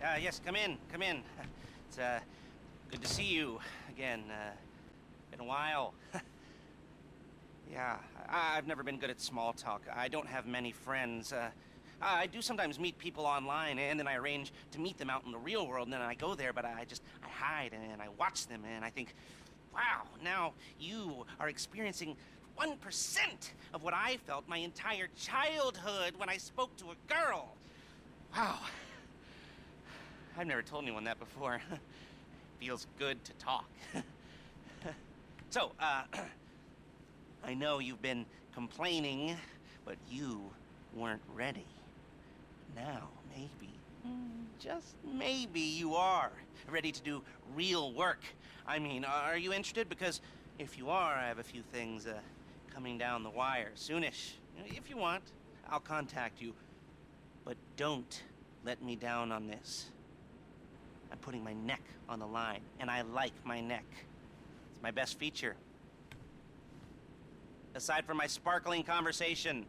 Yes, come in, come in. It's, good to see you again. Been a while. Yeah, I've never been good at small talk. I don't have many friends. I do sometimes meet people online, and then I arrange to meet them out in the real world, and then I go there, but I hide, and I watch them, and I think, wow, now you are experiencing 1% of what I felt my entire childhood when I spoke to a girl. Wow. I've never told anyone that before. Feels good to talk. So, I know you've been complaining, but you weren't ready. Now, maybe, just maybe you are ready to do real work. I mean, are you interested? Because if you are, I have a few things coming down the wire soonish. If you want, I'll contact you. But don't let me down on this. I'm putting my neck on the line, and I like my neck. It's my best feature. Aside from my sparkling conversation.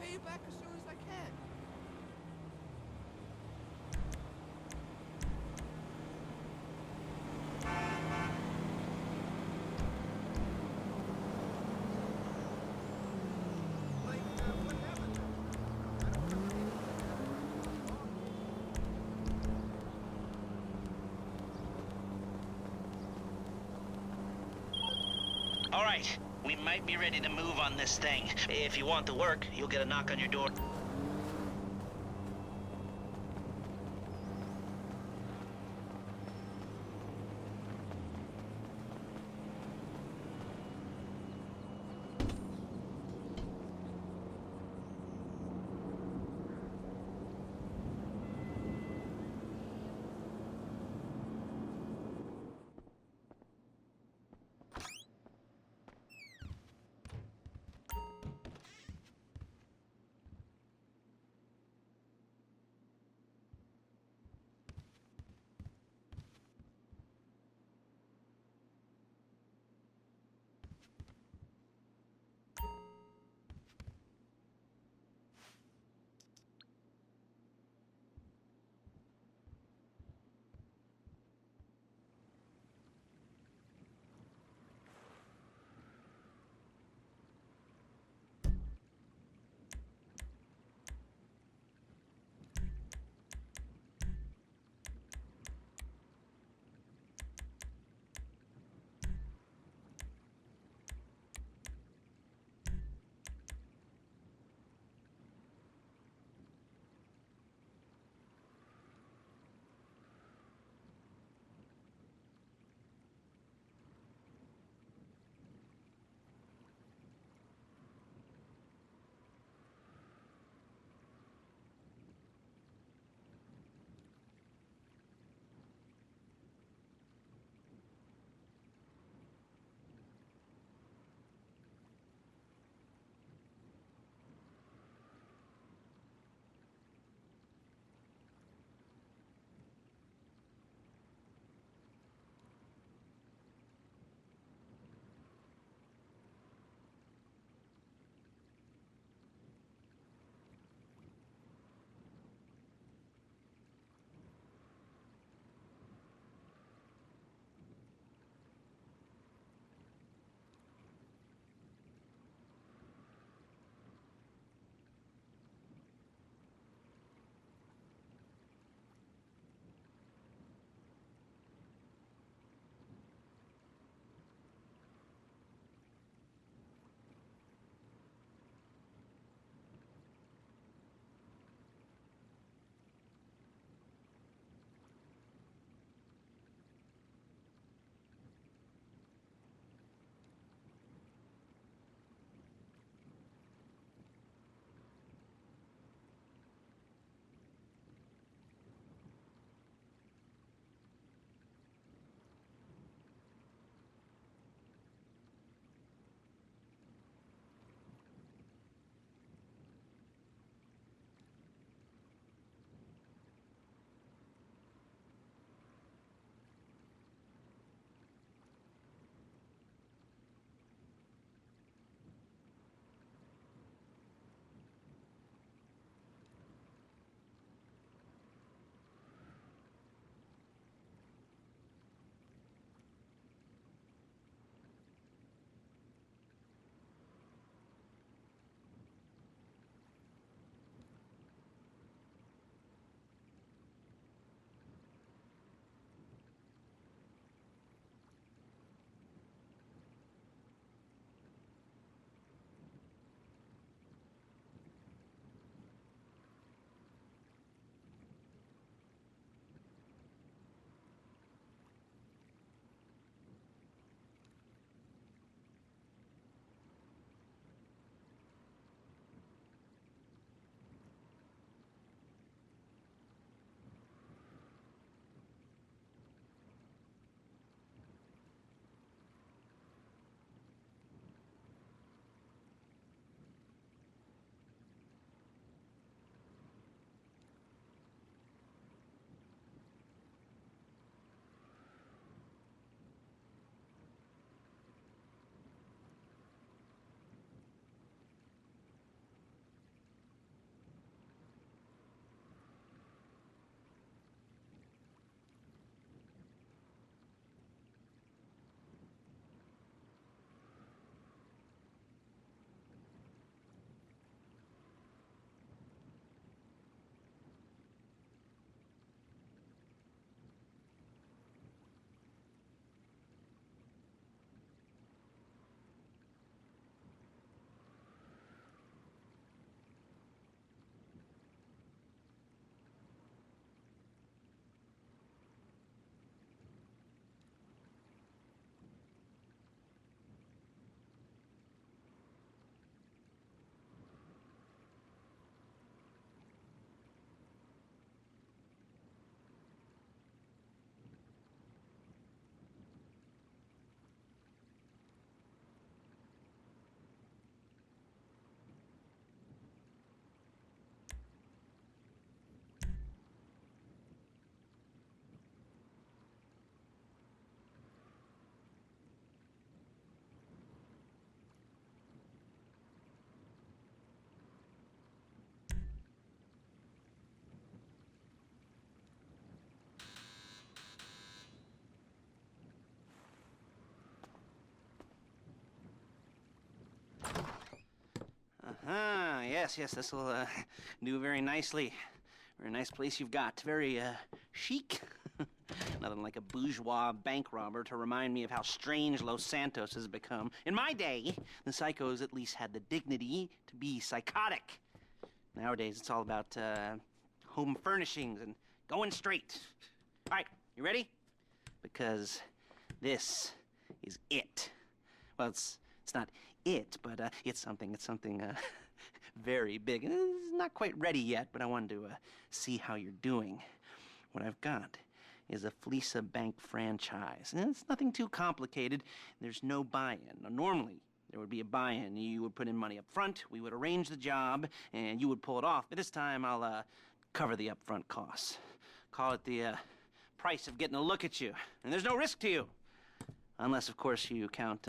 Pay you back as soon as I can. What happened? I don't remember anything wrong. All right, we might be ready to move on this thing. If you want to work, you'll get a knock on your door. Yes, this will do very nicely. Very nice place you've got. Very chic. Nothing like a bourgeois bank robber to remind me of how strange Los Santos has become. In my day, the psychos at least had the dignity to be psychotic. Nowadays, it's all about home furnishings and going straight. All right, you ready? Because this is it. Well, it's not it, but it's something very big. It's not quite ready yet, but I wanted to see how you're doing. What I've got is a Fleeca bank franchise. And it's nothing too complicated. There's no buy-in. Now, normally, there would be a buy-in. You would put in money up front, we would arrange the job, and you would pull it off. But this time, I'll cover the upfront costs. Call it the price of getting a look at you. And there's no risk to you. Unless, of course, you count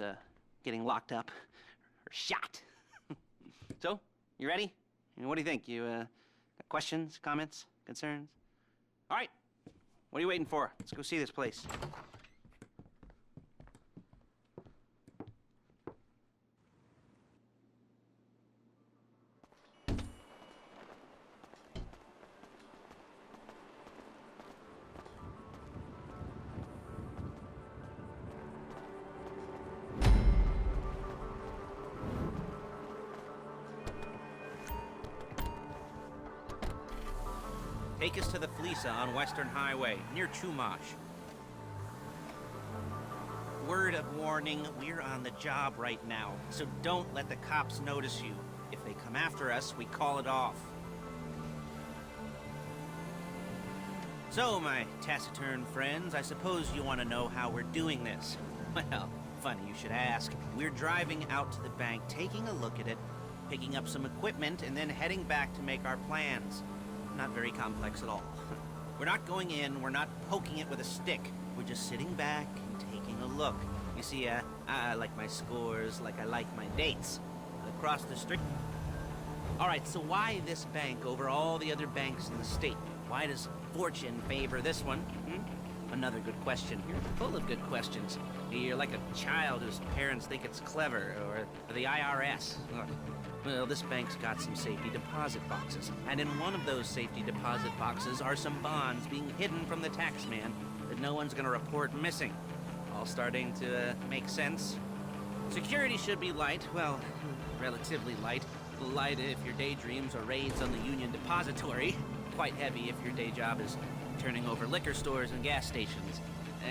getting locked up or shot. So, you ready? What do you think? You got questions, comments, concerns? All right. What are you waiting for? Let's go see this place. Take us to the Fleeca on Western Highway, near Chumash. Word of warning, we're on the job right now, so don't let the cops notice you. If they come after us, we call it off. So, my taciturn friends, I suppose you want to know how we're doing this. Well, funny you should ask. We're driving out to the bank, taking a look at it, picking up some equipment, and then heading back to make our plans. Not very complex at all. We're not going in, we're not poking it with a stick. We're just sitting back and taking a look. You see, I like my scores like I like my dates. Across the street. Alright, so why this bank over all the other banks in the state? Why does fortune favor this one? Another good question. You're full of good questions. You're like a child whose parents think it's clever, or the IRS. Well, this bank's got some safety deposit boxes, and in one of those safety deposit boxes are some bonds being hidden from the tax man that no one's gonna report missing. All starting to make sense? Security should be light, well, relatively light. Light if your daydreams are raids on the Union Depository. Quite heavy if your day job is turning over liquor stores and gas stations.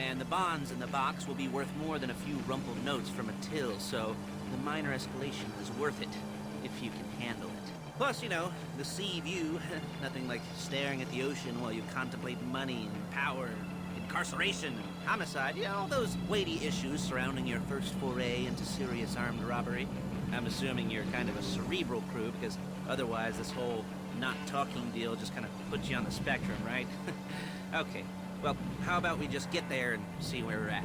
And the bonds in the box will be worth more than a few rumpled notes from a till, so the minor escalation is worth it, if you can handle it. Plus, you know, the sea view, nothing like staring at the ocean while you contemplate money and power, incarceration and homicide, you know, all those weighty issues surrounding your first foray into serious armed robbery. I'm assuming you're kind of a cerebral crew, because otherwise this whole not talking deal just kind of puts you on the spectrum, right? Okay, well, how about we just get there and see where we're at?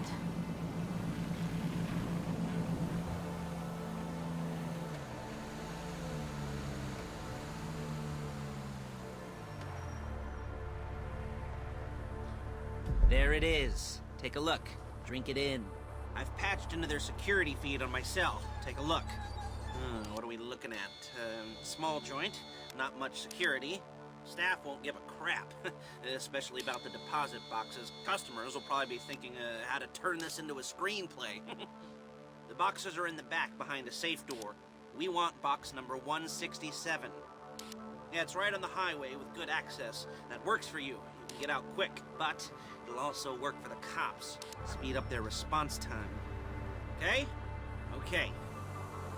There it is. Take a look. Drink it in. I've patched into their security feed on my cell. Take a look. What are we looking at? Small joint, not much security. Staff won't give a crap, especially about the deposit boxes. Customers will probably be thinking how to turn this into a screenplay. The boxes are in the back behind a safe door. We want box number 167. Yeah, it's right on the highway with good access. That works for you. You can get out quick, but it'll also work for the cops. Speed up their response time. Okay? Okay.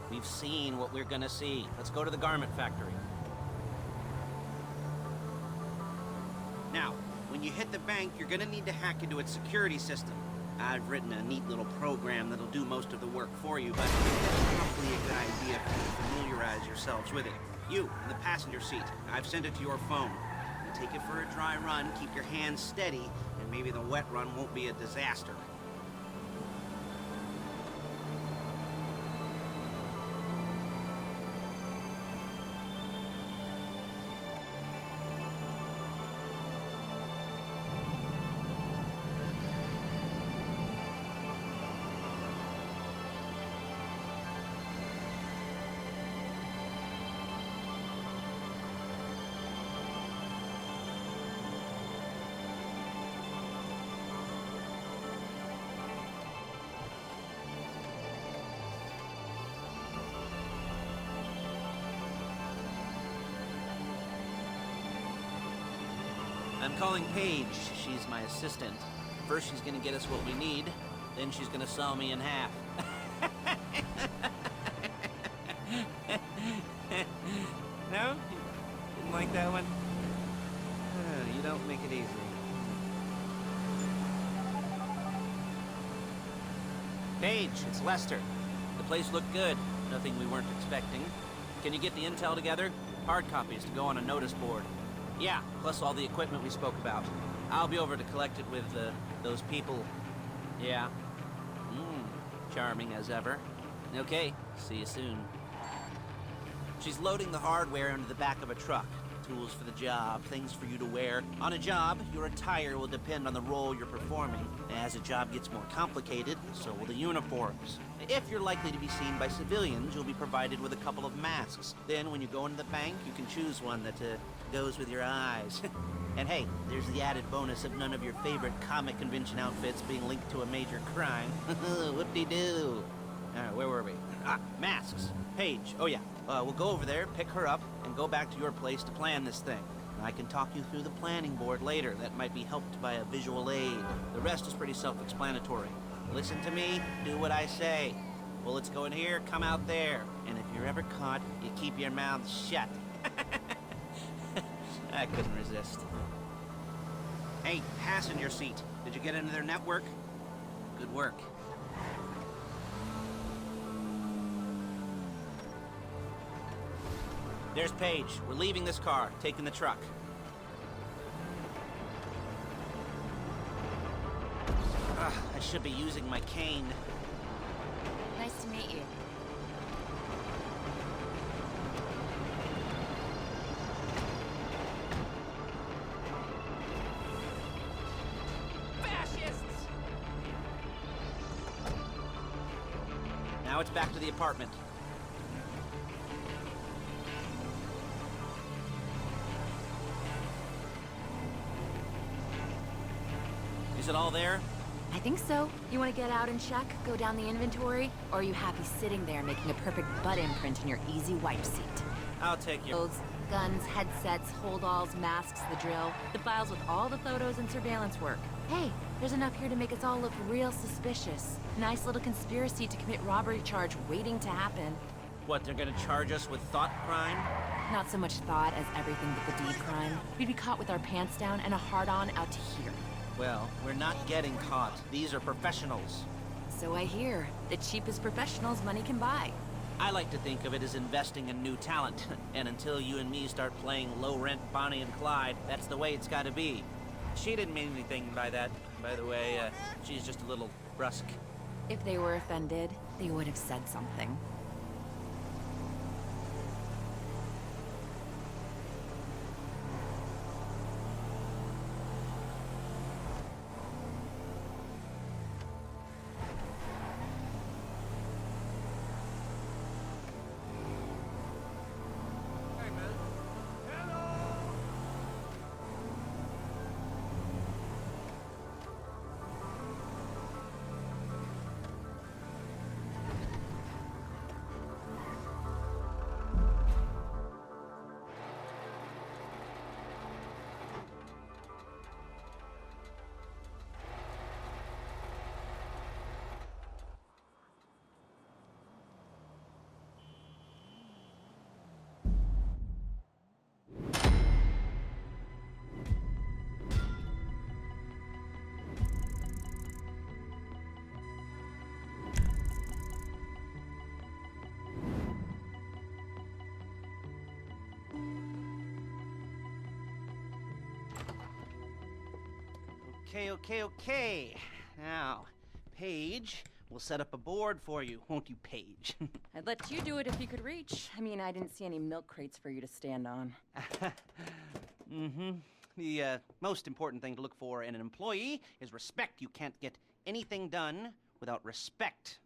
We've seen what we're gonna see. Let's go to the garment factory. Now, when you hit the bank, you're gonna need to hack into its security system. I've written a neat little program that'll do most of the work for you, but it's probably a good idea for you to familiarize yourselves with it. You, in the passenger seat, I've sent it to your phone. Take it for a dry run, keep your hands steady, and maybe the wet run won't be a disaster. I'm calling Paige. She's my assistant. First she's gonna get us what we need, then she's gonna saw me in half. No? Didn't like that one? You don't make it easy. Paige, it's Lester. The place looked good. Nothing we weren't expecting. Can you get the intel together? Hard copies to go on a notice board. Yeah, plus all the equipment we spoke about. I'll be over to collect it with, those people. Yeah. Charming as ever. Okay, see you soon. She's loading the hardware into the back of a truck. Tools for the job, things for you to wear. On a job, your attire will depend on the role you're performing. As a job gets more complicated, so will the uniforms. If you're likely to be seen by civilians, you'll be provided with a couple of masks. Then, when you go into the bank, you can choose one that goes with your eyes. And hey, there's the added bonus of none of your favorite comic convention outfits being linked to a major crime. Whoop-de-doo. Where were we? Masks. Paige. Oh yeah. We'll go over there, pick her up, and go back to your place to plan this thing. I can talk you through the planning board later. That might be helped by a visual aid. The rest is pretty self-explanatory. Listen to me, do what I say. Bullets go in here, come out there. And if you're ever caught, you keep your mouth shut. I couldn't resist. Hey, passenger seat. Did you get into their network? Good work. There's Paige. We're leaving this car, taking the truck. I should be using my cane. Nice to meet you. Fascists! Now it's back to the apartment. Is it all there? I think so. You want to get out and check? Go down the inventory? Or are you happy sitting there making a perfect butt imprint in your easy wipe seat? I'll take you. Clothes, guns, headsets, holdalls, masks, the drill. The files with all the photos and surveillance work. Hey, there's enough here to make us all look real suspicious. Nice little conspiracy to commit robbery charge waiting to happen. What, they're gonna charge us with thought crime? Not so much thought as everything but the deed crime. We'd be caught with our pants down and a hard-on out to here. Well, we're not getting caught. These are professionals. So I hear. The cheapest professionals money can buy. I like to think of it as investing in new talent. And until you and me start playing low-rent Bonnie and Clyde, that's the way it's gotta be. She didn't mean anything by that, by the way. She's just a little brusque. If they were offended, they would have said something. Hey, man. Hello! Okay. Now, Paige, we'll set up a board for you, won't you, Paige? I'd let you do it if you could reach. I mean, I didn't see any milk crates for you to stand on. The most important thing to look for in an employee is respect. You can't get anything done without respect.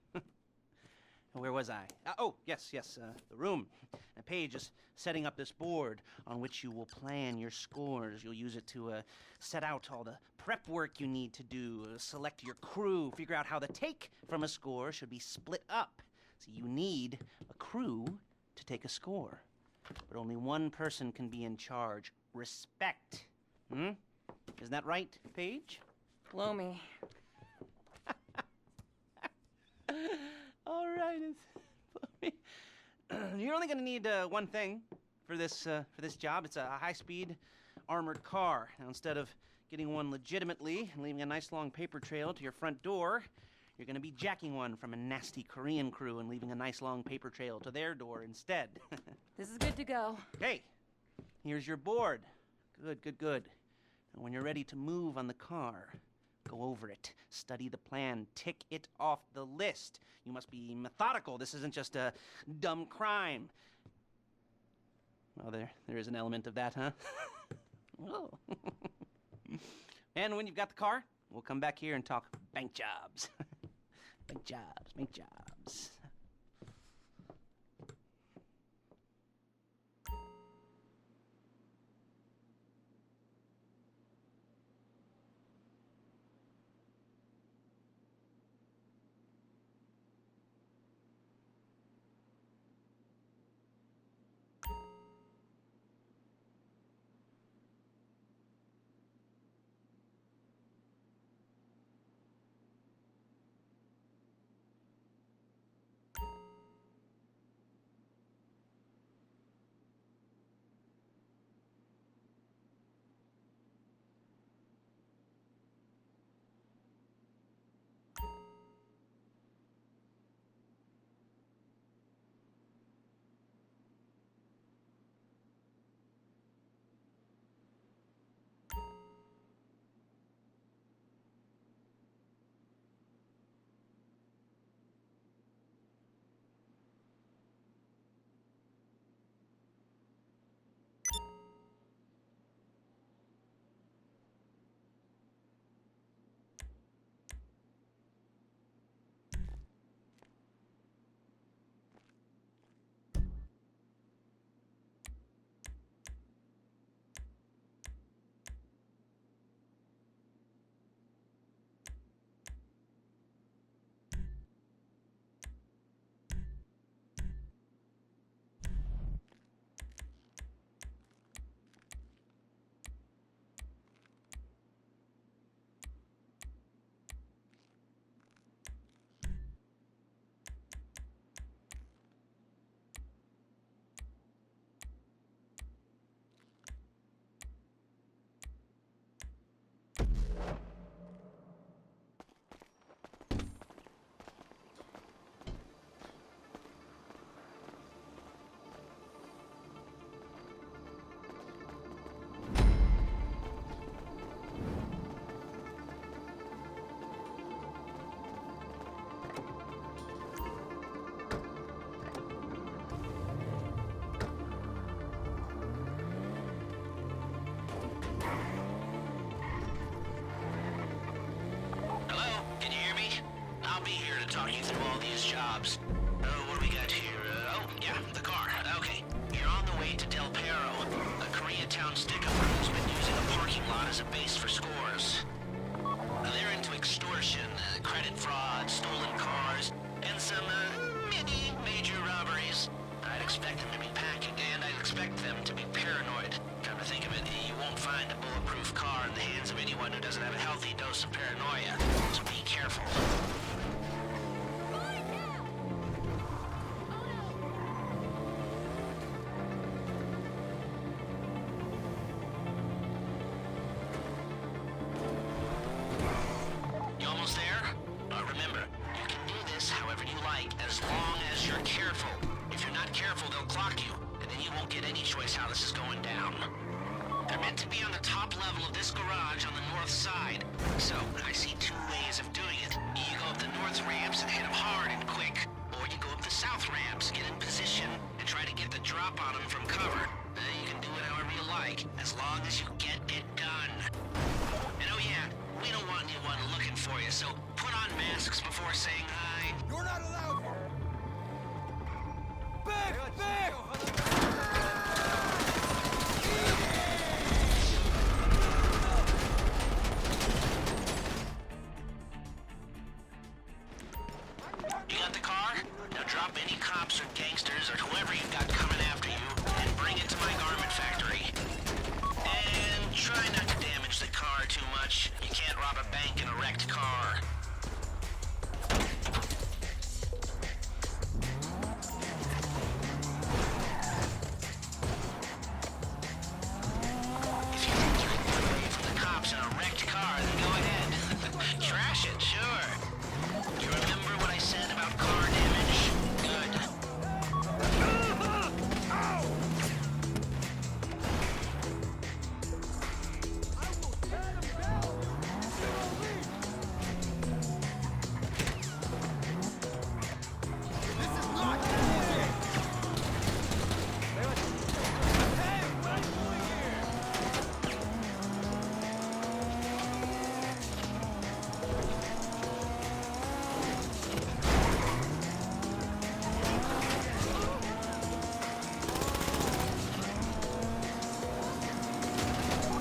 Where was I? Yes, the room. Now, Paige is setting up this board on which you will plan your scores. You'll use it to set out all the prep work you need to do, select your crew, figure out how the take from a score should be split up. So you need a crew to take a score. But only one person can be in charge. Respect. Isn't that right, Paige? Blow me. All right. You're only gonna need one thing for this job. It's a high-speed armored car. Now, instead of getting one legitimately and leaving a nice long paper trail to your front door, you're gonna be jacking one from a nasty Korean crew and leaving a nice long paper trail to their door instead. This is good to go. Okay, here's your board. Good. And when you're ready to move on the car, go over it, study the plan, tick it off the list. You must be methodical. This isn't just a dumb crime. Well, there is an element of that, huh? Oh. And when you've got the car, we'll come back here and talk bank jobs. Bank jobs. talk you through all these jobs. What do we got here? Oh, yeah, the car. Okay. You're on the way to Del Perro, a Koreatown stick-up who's been using a parking lot as a base for scores. They're into extortion, credit fraud, stolen cars, and some, mini major robberies. I'd expect them to be packing, and I'd expect them to be paranoid. Come to think of it, you won't find a bulletproof car in the hands of anyone who doesn't have a healthy dose of paranoia. So be careful. You almost there? Remember, you can do this however you like, as long as you're careful. If you're not careful, they'll clock you, and then you won't get any choice how this is going down. They're meant to be on the top level of this garage on the north side. So, I see two ways of doing it. You go up the north ramps and hit them hard and quick, or you go up the south ramps, get in position, and try to get the drop on them from cover. You can do it however you like, as long as you get it done. And oh yeah, we don't want anyone looking for you, so put on masks before saying hi. You're not allowed here! Back! You got the car? Now drop any cops or gangsters or whoever you've got coming after you and bring it to my garment factory. And try not to damage the car bank in a wrecked car. If you think you can get away from the cops in a wrecked car, then go ahead. Trash it, sure. You remember what I said about car damage? Good.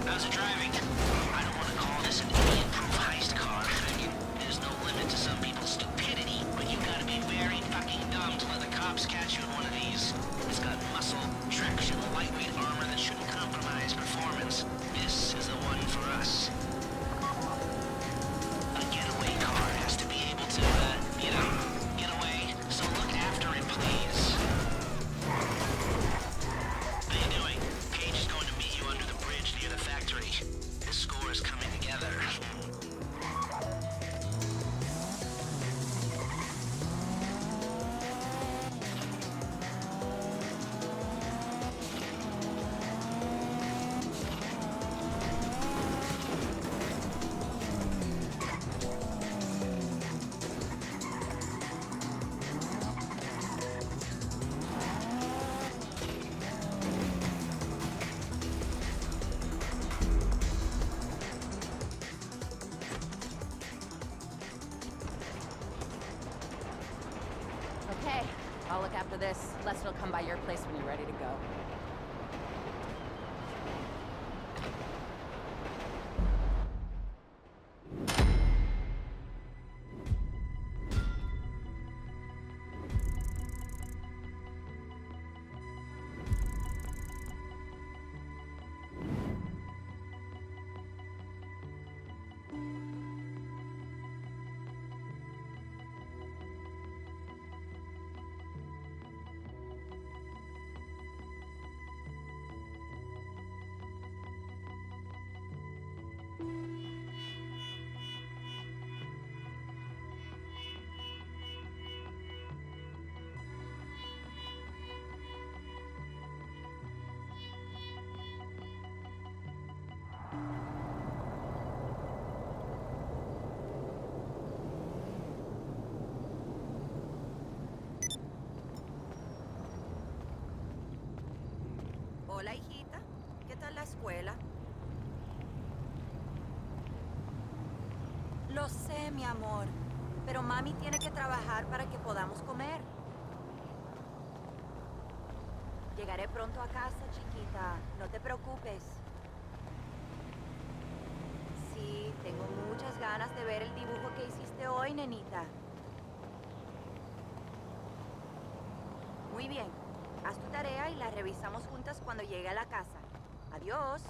How's it driving? I don't want to call this an idiot-proof heist car. I mean, there's no limit to some people's stupidity, but you gotta be very fucking dumb to let the cops catch you in one of these. It's got muscle, traction, lightweight armor that shouldn't compromise performance. This is the one for us. A getaway car has to be able to, get away, so look after it, please. How you doing? Paige is going to meet you under the bridge near the factory. This score is coming together. Okay, I'll look after this. Lester will come by your place when you're ready to go. Hola, hijita. ¿Qué tal la escuela? Lo sé, mi amor, pero mami tiene que trabajar para que podamos comer. Llegaré pronto a casa, chiquita. No te preocupes. Sí, tengo muchas ganas de ver el dibujo que hiciste hoy, nenita. Muy bien. Haz tu tarea y la revisamos juntas cuando llegue a la casa. Adiós.